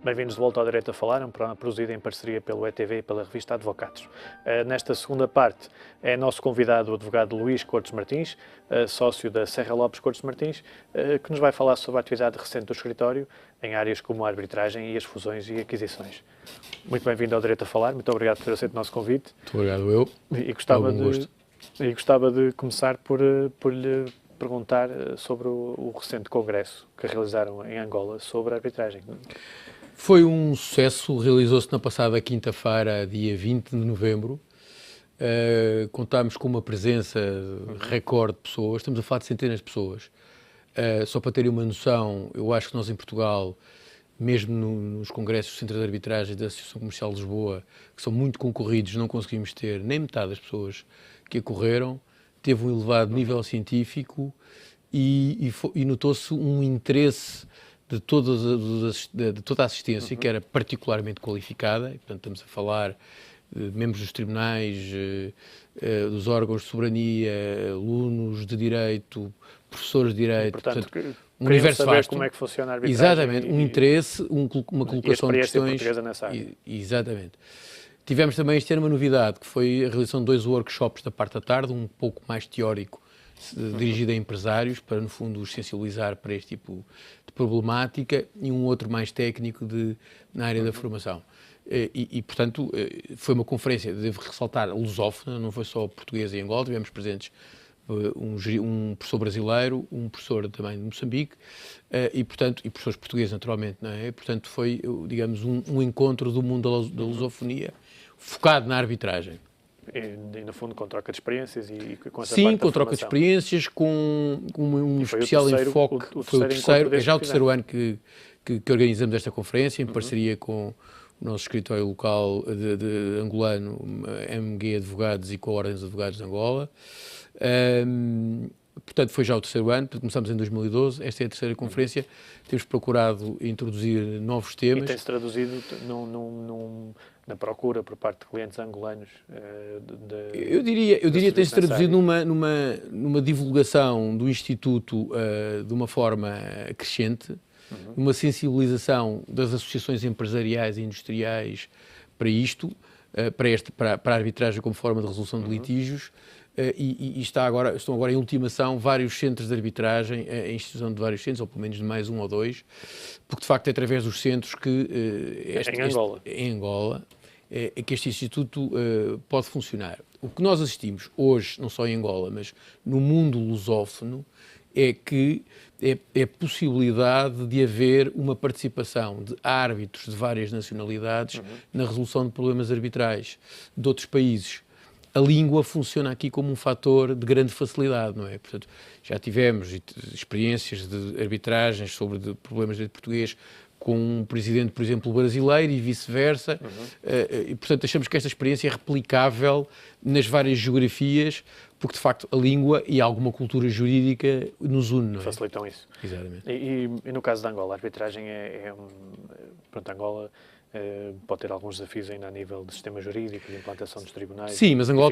Bem-vindos de volta ao Direito a Falar, um programa produzido em parceria pelo ETV e pela revista Advocados. Nesta segunda parte é nosso convidado o advogado Luís Cortes Martins, sócio da Serra Lopes Cortes Martins, que nos vai falar sobre a atividade recente do escritório em áreas como a arbitragem e as fusões e aquisições. Muito bem-vindo ao Direito a Falar, muito obrigado por ter aceito o nosso convite. Muito obrigado eu. E gostava de começar por lhe perguntar sobre o recente congresso que realizaram em Angola sobre a arbitragem. Foi um sucesso, realizou-se na passada quinta-feira, dia 20 de novembro. Contámos com uma presença recorde de pessoas, estamos a falar de centenas de pessoas. Só para terem uma noção, eu acho que nós em Portugal, mesmo nos congressos do Centro de Arbitragem da Associação Comercial de Lisboa, que são muito concorridos, não conseguimos ter nem metade das pessoas que ocorreram. Teve um elevado nível científico e notou-se um interesse de toda a assistência, que era particularmente qualificada, e, portanto, estamos a falar de membros dos tribunais, dos órgãos de soberania, alunos de direito, professores de direito, E, portanto, um universo vasto. Como é que funciona a arbitragem. Exatamente, um interesse, uma colocação de questões. Portuguesa nessa área. Exatamente. Tivemos também este ano uma novidade, que foi a realização de 2 workshops da parte da tarde, um pouco mais teórico, dirigido a empresários, para, no fundo, os sensibilizar para este tipo de problemática, e um outro mais técnico na área da formação. Portanto, foi uma conferência, devo ressaltar, lusófona, não foi só portuguesa em Angola, tivemos presentes um professor brasileiro, um professor também de Moçambique, e professores portugueses, naturalmente, não é? Portanto, foi, digamos, um encontro do mundo da lusofonia, focado na arbitragem. E, no fundo, com troca de experiências e com essa Sim, parte com troca de experiências, com um especial enfoque. Foi o terceiro, é já o terceiro ano que organizamos esta conferência, em parceria com o nosso escritório local de angolano, MG Advogados, e com a Ordem dos Advogados de Angola. Portanto, foi já o terceiro ano, começamos em 2012, esta é a terceira conferência, temos procurado introduzir novos temas. E tem-se traduzido na procura por parte de clientes angolanos? Eu diria que tem-se traduzido numa divulgação do Instituto de uma forma crescente, uma sensibilização das associações empresariais e industriais para isto, para a arbitragem como forma de resolução de litígios, e estão agora em ultimação vários centros de arbitragem, a instituição de vários centros, ou pelo menos de mais um ou dois, porque de facto é através dos centros que em Angola é que este Instituto pode funcionar. O que nós assistimos hoje, não só em Angola, mas no mundo lusófono, é que é a possibilidade de haver uma participação de árbitros de várias nacionalidades na resolução de problemas arbitrais de outros países. A língua funciona aqui como um fator de grande facilidade, não é? Portanto, já tivemos experiências de arbitragens sobre problemas de português com um presidente, por exemplo, brasileiro e vice-versa, e, portanto, achamos que esta experiência é replicável nas várias geografias, porque, de facto, a língua e alguma cultura jurídica nos une, não é? Facilitam isso. Exatamente. E no caso da Angola, a arbitragem pronto, Angola pode ter alguns desafios ainda a nível de sistema jurídico, de implantação dos tribunais. Sim, mas Angola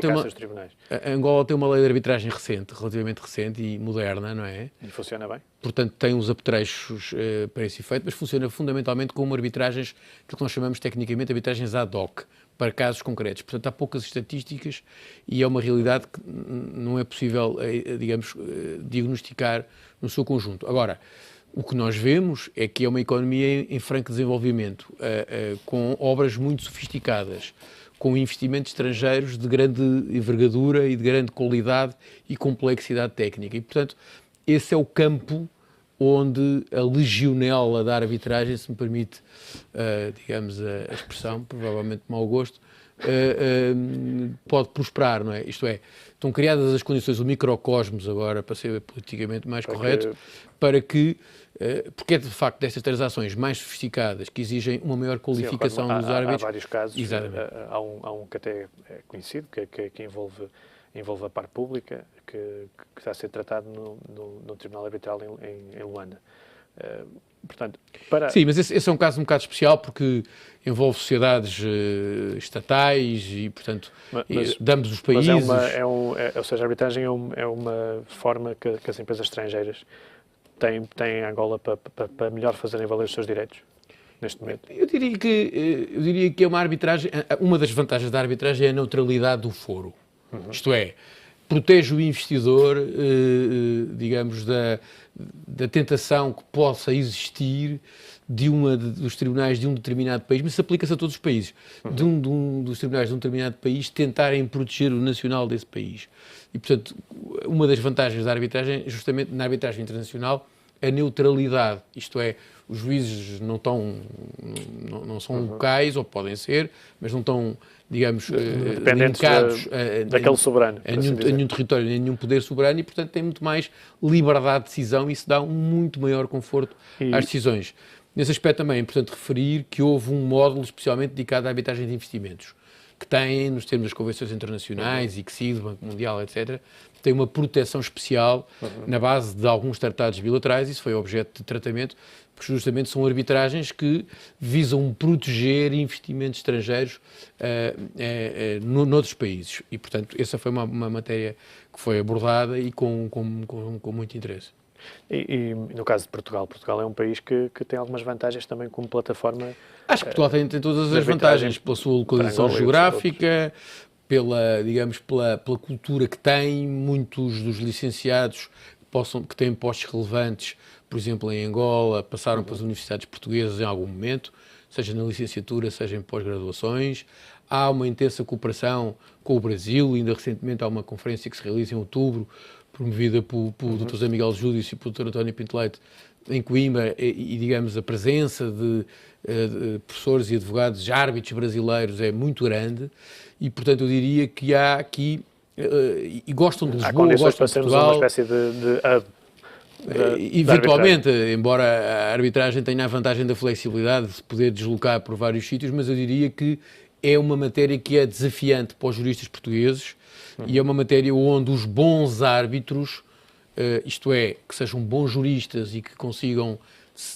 Angola tem uma lei de arbitragem recente, relativamente recente e moderna, não é? E funciona bem? Portanto, tem uns apetrechos para esse efeito, mas funciona fundamentalmente como arbitragens, que nós chamamos tecnicamente arbitragens ad hoc, para casos concretos. Portanto, há poucas estatísticas e é uma realidade que não é possível, digamos, diagnosticar no seu conjunto. Agora, o que nós vemos é que é uma economia em franco desenvolvimento, com obras muito sofisticadas, com investimentos estrangeiros de grande envergadura e de grande qualidade e complexidade técnica. E, portanto, esse é o campo onde a legionela da arbitragem, se me permite, digamos, a expressão, provavelmente de mau gosto, pode prosperar, não é? Isto é, estão criadas as condições, o microcosmos agora, para ser politicamente mais correto, para que, porque é de facto destas transações mais sofisticadas que exigem uma maior qualificação dos árbitros. Há vários casos. Exatamente. Há um que até é conhecido, que envolve a parte pública, que está a ser tratado no Tribunal Arbitral em Luanda. Portanto, Sim, mas esse é um caso um bocado especial porque envolve sociedades estatais e, portanto, de ambos os países. Mas ou seja, a arbitragem é uma forma que as empresas estrangeiras têm em Angola para melhor fazerem valer os seus direitos? neste momento? Eu diria que é uma arbitragem, uma das vantagens da arbitragem é a neutralidade do foro. Isto é, protege o investidor, digamos, da tentação que possa existir dos tribunais de um determinado país, mas isso aplica-se a todos os países, dos tribunais de um determinado país tentarem proteger o nacional desse país. E, portanto, uma das vantagens da arbitragem, justamente na arbitragem internacional, a neutralidade, isto é, os juízes não são locais, ou podem ser, mas não estão, digamos, linkados daquele soberano, a nenhum território, a nenhum poder soberano, e, portanto, tem muito mais liberdade de decisão e isso dá um muito maior conforto às decisões. Nesse aspecto também é importante referir que houve um módulo especialmente dedicado à arbitragem de investimentos, que tem, nos termos das convenções internacionais, ICSID, Banco Mundial, etc., tem uma proteção especial na base de alguns tratados bilaterais. Isso foi objeto de tratamento, porque justamente são arbitragens que visam proteger investimentos estrangeiros noutros países. E, portanto, essa foi uma matéria que foi abordada e com muito interesse. E no caso de Portugal é um país que tem algumas vantagens também como plataforma. Acho que Portugal tem todas as vantagens, pela sua localização geográfica, pela cultura que tem. Muitos dos licenciados que têm postos relevantes, por exemplo, em Angola, passaram para as universidades portuguesas em algum momento, seja na licenciatura, seja em pós-graduações. Há uma intensa cooperação com o Brasil. Ainda recentemente há uma conferência que se realiza em outubro, promovida pelo Dr. José Miguel Júdice e pelo Dr. António Pinto Leite, em Coimbra, e digamos, a presença de professores e advogados, árbitros brasileiros é muito grande, e, portanto, eu diria que há aqui, e gostam de Lisboa, gostam de Portugal. Uma espécie de eventualmente, embora a arbitragem tenha a vantagem da flexibilidade de se poder deslocar por vários sítios, mas eu diria que é uma matéria que é desafiante para os juristas portugueses, e é uma matéria onde os bons árbitros, isto é, que sejam bons juristas e que consigam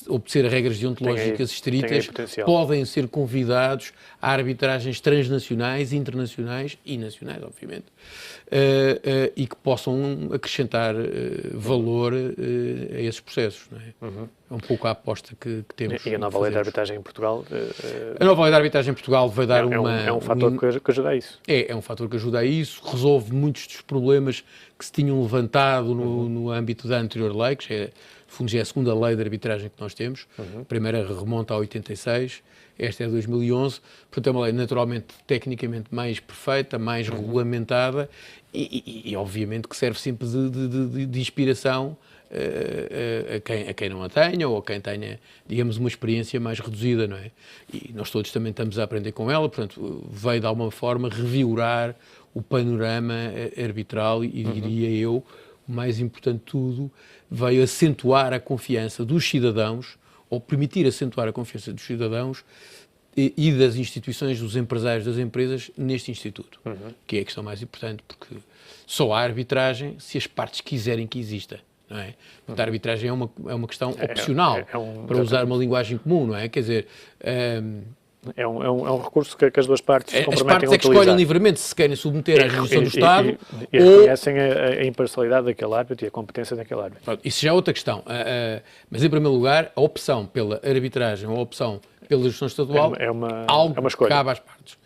obedecer a regras deontológicas estritas, podem ser convidados a arbitragens transnacionais, internacionais e nacionais, obviamente, e que possam acrescentar valor a esses processos. Não é? É um pouco a aposta que temos. E a nova lei de arbitragem em Portugal? A nova lei de arbitragem em Portugal vai dar é um fator que ajuda a isso. É um fator que ajuda a isso, resolve muitos dos problemas que se tinham levantado no âmbito da anterior lei, que no fundo já é a segunda lei de arbitragem que nós temos. A primeira remonta a 86, esta é de 2011, portanto é uma lei naturalmente, tecnicamente mais perfeita, mais regulamentada e obviamente que serve sempre de inspiração a quem não a tenha ou a quem tenha, digamos, uma experiência mais reduzida, não é? E nós todos também estamos a aprender com ela, portanto veio de alguma forma revigorar o panorama arbitral e diria eu, o mais importante de tudo, veio acentuar a confiança dos cidadãos, ou permitir acentuar a confiança dos cidadãos e das instituições, dos empresários, das empresas, neste Instituto, que é a questão mais importante, porque só há arbitragem se as partes quiserem que exista, não é? Portanto, a arbitragem é uma questão opcional, para usar uma linguagem comum, não é? Quer dizer... É um recurso que as duas partes se comprometem a utilizar. As partes é que escolhem livremente se querem submeter à jurisdição do Estado e reconhecem a imparcialidade daquele árbitro e a competência daquele árbitro. Isso já é outra questão. Mas, em primeiro lugar, a opção pela arbitragem ou a opção pela jurisdição estadual é uma escolha. Que cabe às partes.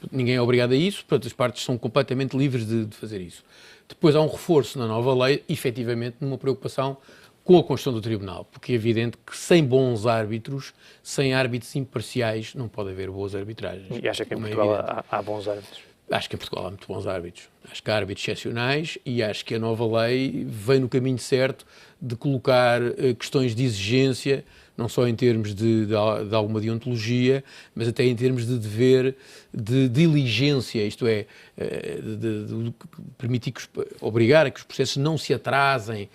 Ninguém é obrigado a isso, portanto, as partes são completamente livres de fazer isso. Depois há um reforço na nova lei, efetivamente, numa preocupação com a construção do tribunal, porque é evidente que sem bons árbitros, sem árbitros imparciais, não pode haver boas arbitragens. E acha que em Portugal há bons árbitros? Acho que em Portugal há muito bons árbitros. Acho que há árbitros excepcionais e acho que a nova lei vem no caminho certo de colocar questões de exigência, não só em termos de alguma deontologia, mas até em termos de dever de diligência, isto é, de permitir obrigar a que os processos não se atrasem,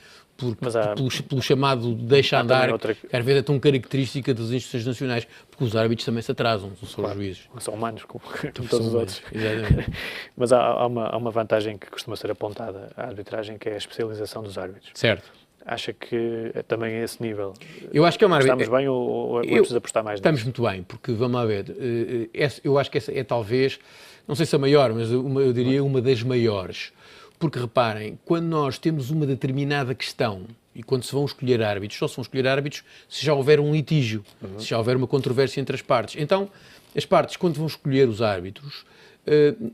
pelo chamado deixa andar, que às vezes é tão característica das instituições nacionais, porque os árbitros também se atrasam, não são os juízes. São humanos, como todos os outros. Exatamente. Mas há uma vantagem que costuma ser apontada à arbitragem, que é a especialização dos árbitros. Certo. Acha que também é esse nível? Eu acho que é uma Estamos bem ou é preciso apostar mais nisso? Estamos muito bem, porque, vamos lá ver, eu acho que essa é talvez, não sei se a maior, mas eu diria uma das maiores. Porque, reparem, quando nós temos uma determinada questão, E quando se vão escolher árbitros, só se vão escolher árbitros se já houver um litígio, se já houver uma controvérsia entre as partes. Então, as partes, quando vão escolher os árbitros,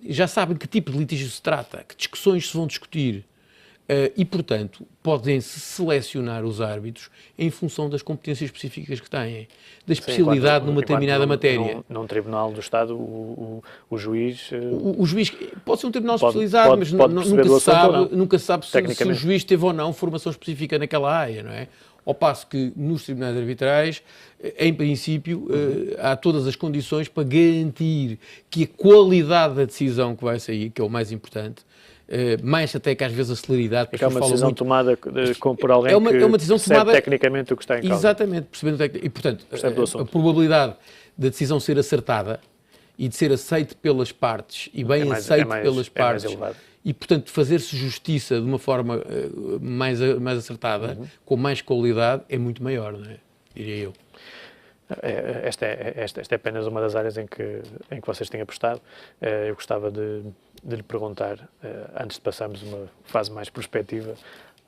já sabem que tipo de litígio se trata, que discussões se vão discutir. E, portanto, podem-se selecionar os árbitros em função das competências específicas que têm, da especialidade numa determinada matéria. Num tribunal do Estado, o juiz... O juiz pode ser um tribunal especializado, mas nunca se sabe se o juiz teve ou não formação específica naquela área, não é? Ao passo que nos tribunais arbitrais, em princípio, há todas as condições para garantir que a qualidade da decisão que vai sair, que é o mais importante, mais até que às vezes a celeridade... É uma decisão tomada por alguém que percebe tecnicamente o que está em causa. Exatamente, percebendo e, portanto, a probabilidade da decisão ser acertada e de ser aceite pelas partes, e bem aceite pelas partes, e, portanto, fazer-se justiça de uma forma mais acertada, com mais qualidade, é muito maior, não é? Diria eu. Esta é apenas uma das áreas em que vocês têm apostado. Eu gostava de lhe perguntar, antes de passarmos uma fase mais prospectiva,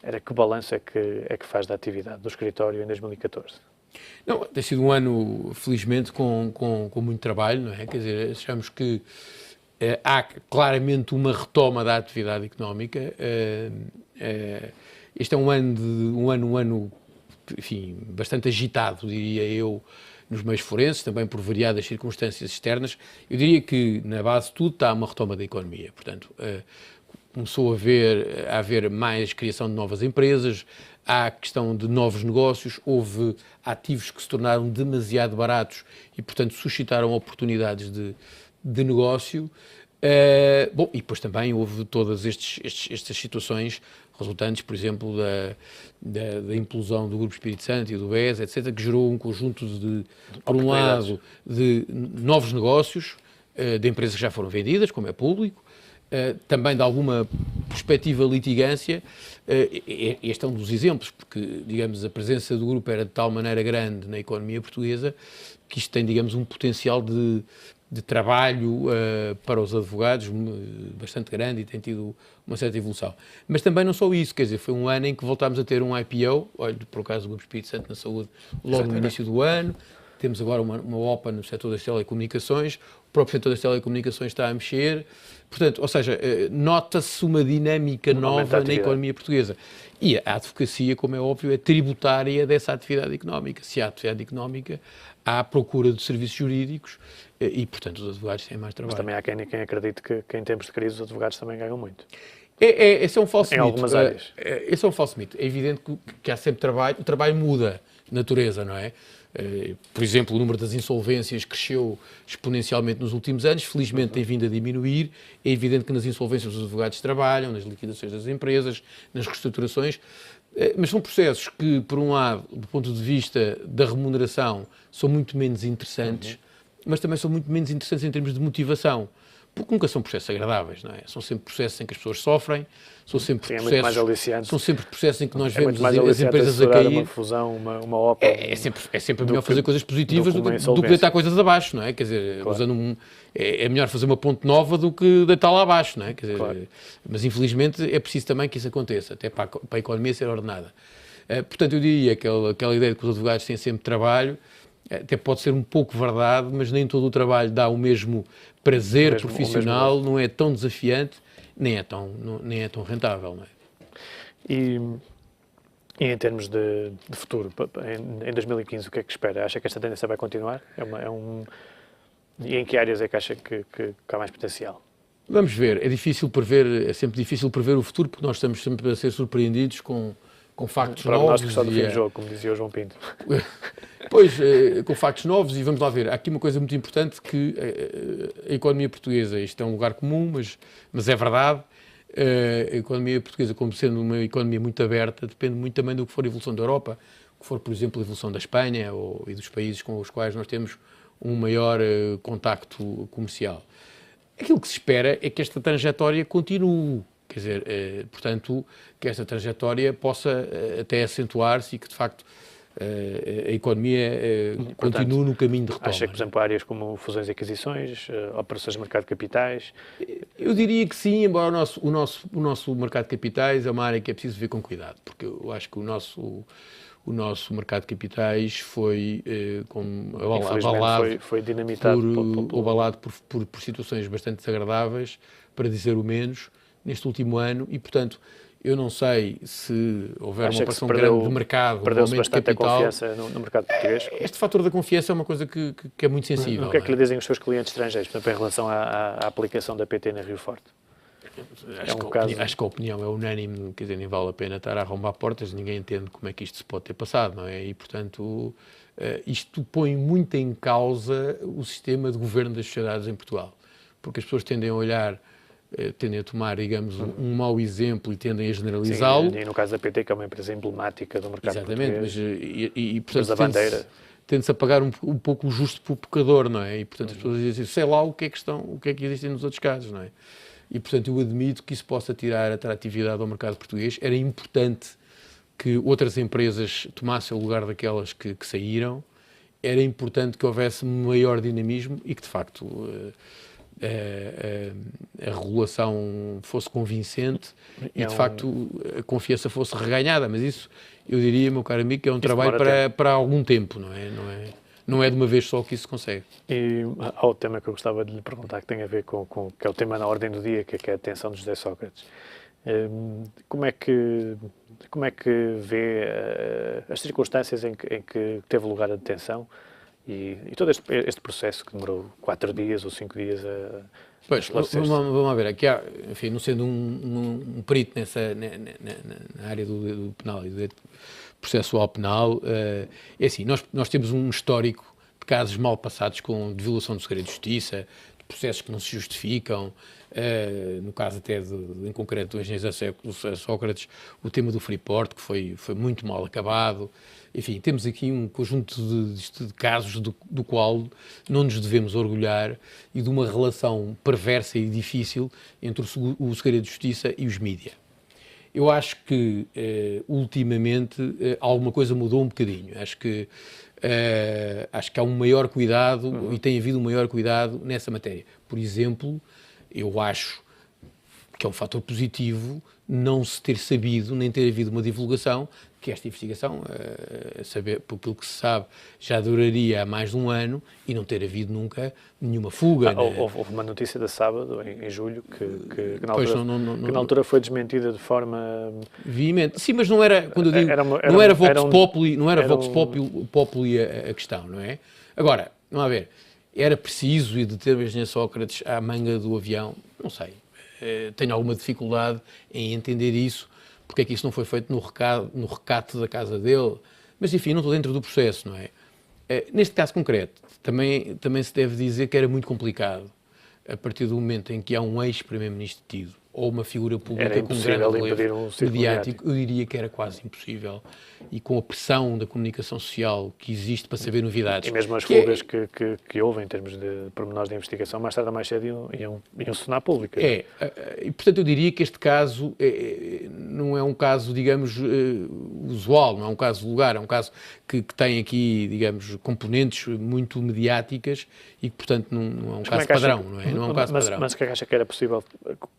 era que balanço é que faz da atividade do escritório em 2014? Não, tem sido um ano, felizmente, com muito trabalho, não é? Quer dizer, achamos que há claramente uma retoma da atividade económica. Este é um ano, enfim, bastante agitado, diria eu, nos meios forenses, também por variadas circunstâncias externas. Eu diria que, na base de tudo, está uma retoma da economia. Portanto, começou a haver mais criação de novas empresas, há a questão de novos negócios, houve ativos que se tornaram demasiado baratos e, portanto, suscitaram oportunidades de negócio. Bom, e depois também houve todas estas situações resultantes, por exemplo, da implosão do Grupo Espírito Santo e do BES, etc., que gerou um conjunto por um lado, de novos negócios, de empresas que já foram vendidas, como é público, também de alguma perspectiva litigância. Este é um dos exemplos, porque, digamos, a presença do grupo era de tal maneira grande na economia portuguesa que isto tem, digamos, um potencial de trabalho para os advogados bastante grande e tem tido uma certa evolução. Mas também não só isso, quer dizer, foi um ano em que voltámos a ter um IPO, olha, por acaso do Grupo Espírito Santo na Saúde, logo no início do ano. Temos agora uma OPA no setor das telecomunicações, o próprio setor das telecomunicações está a mexer. Portanto, ou seja, nota-se uma dinâmica nova na economia portuguesa. E a advocacia, como é óbvio, é tributária dessa atividade económica. Se há atividade económica, há procura de serviços jurídicos e, portanto, os advogados têm mais trabalho. Mas também há quem acredite que em tempos de crise os advogados também ganham muito. Esse é um falso mito. Em algumas áreas. Esse é um falso mito. É evidente que há sempre trabalho. O trabalho muda natureza, não é? Por exemplo, o número das insolvências cresceu exponencialmente nos últimos anos, felizmente tem vindo a diminuir. É evidente que nas insolvências os advogados trabalham, nas liquidações das empresas, nas reestruturações, mas são processos que, por um lado, do ponto de vista da remuneração, são muito menos interessantes, mas também são muito menos interessantes em termos de motivação, porque nunca são processos agradáveis, não é? São sempre processos em que as pessoas sofrem, são sempre processos em que nós vemos as empresas a cair. Uma fusão, uma OPA. É sempre melhor fazer coisas positivas do que deitar coisas abaixo, não é? Quer dizer, claro. É melhor fazer uma ponte nova do que deitar lá abaixo, não é? Quer dizer, claro. Mas infelizmente é preciso também que isso aconteça, até para a economia ser ordenada. Portanto, eu diria que aquela ideia de que os advogados têm sempre trabalho, até pode ser um pouco verdade, mas nem todo o trabalho dá o mesmo prazer profissional, não é tão desafiante, nem é tão rentável, não é? E em termos de futuro, em 2015, o que é que espera? Acha que esta tendência vai continuar? E em que áreas é que acha que há mais potencial? Vamos ver, é sempre difícil prever o futuro, porque nós estamos sempre a ser surpreendidos com factos novos. Nós que só do fim do jogo, como dizia o João Pinto. Pois, com factos novos, e vamos lá ver, há aqui uma coisa muito importante que a economia portuguesa, isto é um lugar comum, mas é verdade, a economia portuguesa, como sendo uma economia muito aberta, depende muito também do que for a evolução da Europa, o que for, por exemplo, a evolução da Espanha e dos países com os quais nós temos um maior contacto comercial. Aquilo que se espera é que esta trajetória continue. Quer dizer, portanto, que esta trajetória possa até acentuar-se e que, de facto, a economia continua no caminho de retoma. Acha que, por exemplo, áreas como fusões e aquisições, operações de mercado de capitais? Eu diria que sim, embora o nosso mercado de capitais é uma área que é preciso ver com cuidado, porque eu acho que o nosso mercado de capitais foi foi dinamitado abalado por situações bastante desagradáveis, para dizer o menos, neste último ano, e, portanto, eu não sei se houver uma operação grande de mercado, perdeu-se bastante a confiança no mercado português. Este fator da confiança é uma coisa que é muito sensível. O que é que lhe dizem os seus clientes estrangeiros, por exemplo, em relação à aplicação da PT na Rio Forte? Acho que a opinião é unânime, quer dizer, nem vale a pena estar a arrombar portas, ninguém entende como é que isto se pode ter passado, não é? E, portanto, isto põe muito em causa o sistema de governo das sociedades em Portugal, porque as pessoas tendem a tomar, digamos, um mau exemplo e tendem a generalizá-lo. Sim, e no caso da PT, que é uma empresa emblemática do mercado português. Exatamente, portanto, tende-se a pagar um pouco o justo pelo pecador, não é? E, portanto, as pessoas dizem assim, sei lá o que é que existem nos outros casos, não é? E, portanto, eu admito que isso possa tirar atratividade ao mercado português. Era importante que outras empresas tomassem o lugar daquelas que saíram. Era importante que houvesse maior dinamismo e que, de facto, a regulação fosse convincente e, de facto, a confiança fosse reganhada. Mas isso, eu diria, meu caro amigo, que é um trabalho para algum tempo, não é? Não é de uma vez só que isso se consegue. E há outro tema que eu gostava de lhe perguntar, que tem a ver que é o tema na ordem do dia, que é a detenção de José Sócrates. Como é que vê as circunstâncias em que teve lugar a detenção e todo este processo que demorou 4 dias ou 5 dias a esclarecer-se? Vamos ver, aqui há, enfim, não sendo um perito na área do penal e do processual penal, é assim, nós temos um histórico de casos mal passados de violação do segredo de justiça, de processos que não se justificam, no caso até em concreto do engenheiro Sócrates, o tema do Freeport, que foi muito mal acabado. Enfim, temos aqui um conjunto de casos do qual não nos devemos orgulhar e de uma relação perversa e difícil entre o segredo de justiça e os mídia. Eu acho que, ultimamente, alguma coisa mudou um bocadinho. Acho que há um maior cuidado e tem havido um maior cuidado nessa matéria. Por exemplo, eu acho que é um fator positivo não se ter sabido, nem ter havido uma divulgação, que esta investigação, saber, por aquilo que se sabe, já duraria há mais de um ano e não ter havido nunca nenhuma fuga. Houve uma notícia da sábado, em julho, que na altura foi desmentida de forma veemente. Sim, mas não era, quando eu digo, não era vox populi a questão, não é? Agora, vamos ver, era preciso ir deter o engenheiro Sócrates à manga do avião? Não sei. Tenho alguma dificuldade em entender isso, porque é que isso não foi feito no recato da casa dele, mas enfim, não estou dentro do processo, não é? Neste caso concreto, também se deve dizer que era muito complicado, a partir do momento em que há um ex-primeiro-ministro detido, ou uma figura pública com um grande relevo mediático, eu diria que era quase impossível, e com a pressão da comunicação social que existe para saber novidades. E mesmo as fugas que houve em termos de pormenores de investigação, mais tarde ou mais cedo iam se tornar públicas. E portanto eu diria que este caso não é um caso, digamos, usual, não é um caso vulgar, é um caso que tem aqui, digamos, componentes muito mediáticas e que, portanto, não é um caso padrão, não é? Não é um caso padrão. Mas o que é que acha que era possível?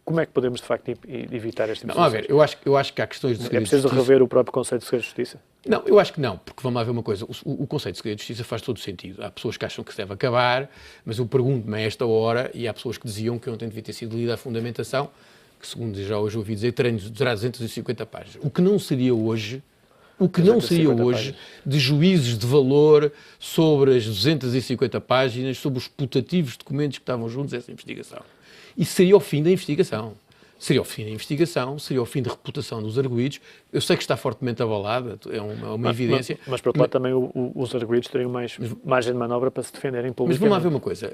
Como é que podemos, de facto, evitar este tipo de situações? A ver, eu acho que há questões de segredo de justiça. É preciso rever o próprio conceito de segredo de justiça? Não, eu acho que não, porque vamos lá ver uma coisa, o conceito de segredo de justiça faz todo sentido. Há pessoas que acham que se deve acabar, mas eu pergunto-me a esta hora, e há pessoas que diziam que ontem devia ter sido lida a fundamentação, que segundo já hoje ouvi dizer, terá 250 páginas. O que não seria hoje de juízos de valor sobre as 250 páginas, sobre os putativos documentos que estavam juntos a essa investigação. Isso seria o fim da investigação. Seria o fim da investigação, seria o fim da reputação dos arguidos. Eu sei que está fortemente abalada, é uma evidência. Mas por outro lado, também os arguidos teriam mais margem de manobra para se defenderem publicamente. Mas vamos lá ver uma coisa,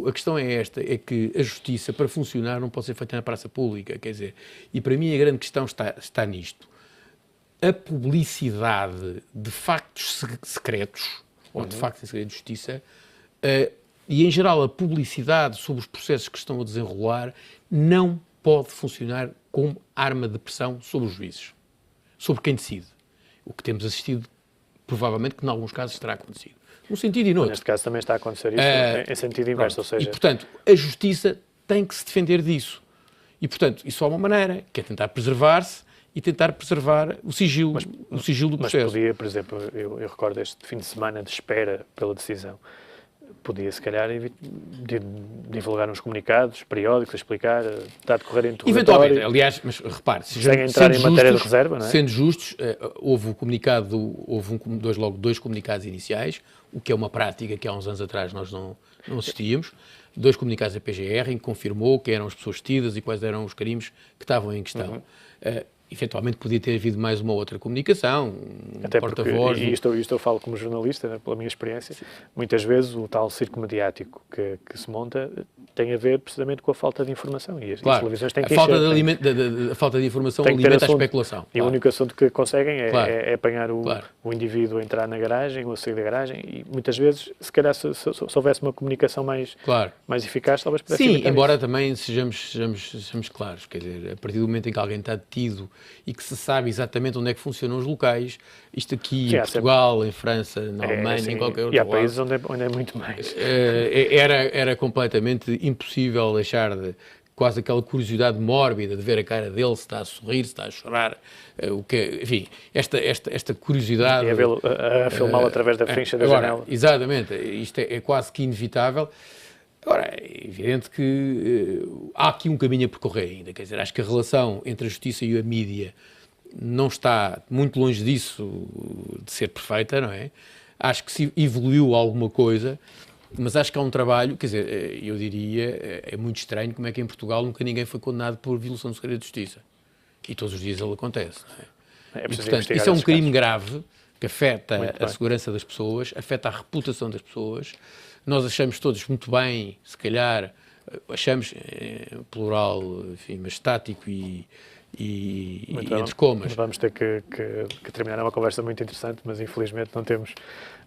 a questão é esta, é que a justiça, para funcionar, não pode ser feita na praça pública, quer dizer, e para mim a grande questão está nisto. A publicidade de factos secretos, ou de factos em segredo de justiça, e em geral a publicidade sobre os processos que estão a desenrolar, não pode funcionar como arma de pressão sobre os juízes, sobre quem decide. O que temos assistido provavelmente que em alguns casos terá acontecido. Num sentido e noutro. Neste caso também está a acontecer isso em sentido inverso, ou seja... E, portanto, a Justiça tem que se defender disso. E, portanto, isso há uma maneira, que é tentar preservar-se e tentar preservar o sigilo do processo. Mas podia, por exemplo, eu recordo este fim de semana de espera pela decisão, podia, se calhar, divulgar uns comunicados periódicos, a explicar, está a decorrer interrogatório. Eventualmente, aliás, mas repare, sem entrar em matéria de reserva, não é? Sendo justos, houve dois comunicados iniciais, o que é uma prática que há uns anos atrás nós não assistíamos, 2 comunicados da PGR, em que confirmou quem eram as pessoas detidas e quais eram os crimes que estavam em questão. Eventualmente podia ter havido mais uma outra comunicação, até porta-voz. E isto eu falo como jornalista, né, pela minha experiência, muitas vezes o tal circo mediático que se monta tem a ver precisamente com a falta de informação. E as televisões têm que a falta de informação alimenta a especulação. E o único assunto que conseguem é apanhar o indivíduo a entrar na garagem ou a sair da garagem, e muitas vezes, se calhar, se houvesse uma comunicação mais eficaz, talvez pudesse evitar. Sim, embora também sejamos claros, quer dizer, a partir do momento em que alguém está detido e que se sabe exatamente onde é que funcionam os locais, isto aqui em Portugal, em França, na Alemanha, em qualquer outro lado. E há países onde é muito mais. Era completamente impossível deixar quase aquela curiosidade mórbida de ver a cara dele, se está a sorrir, se está a chorar, enfim, esta curiosidade... E a vê-lo a filmá-lo através da frincha da janela. Exatamente, isto é quase que inevitável. Agora, é evidente que há aqui um caminho a percorrer ainda, quer dizer, acho que a relação entre a justiça e a mídia não está muito longe disso de ser perfeita, não é? Acho que se evoluiu alguma coisa, mas acho que há um trabalho, quer dizer, eu diria, é muito estranho como é que em Portugal nunca ninguém foi condenado por violação do segredo de justiça. E todos os dias ele acontece, não é? E, portanto, isso é um crime grave que afeta a segurança das pessoas, afeta a reputação das pessoas. Nós achamos todos muito bem, se calhar, achamos, plural, enfim, mas estático e entre comas. Vamos ter que terminar uma conversa muito interessante, mas infelizmente não temos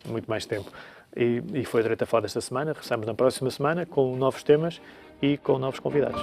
muito mais tempo. E foi o Direito a Falar desta semana. Regressamos na próxima semana com novos temas e com novos convidados.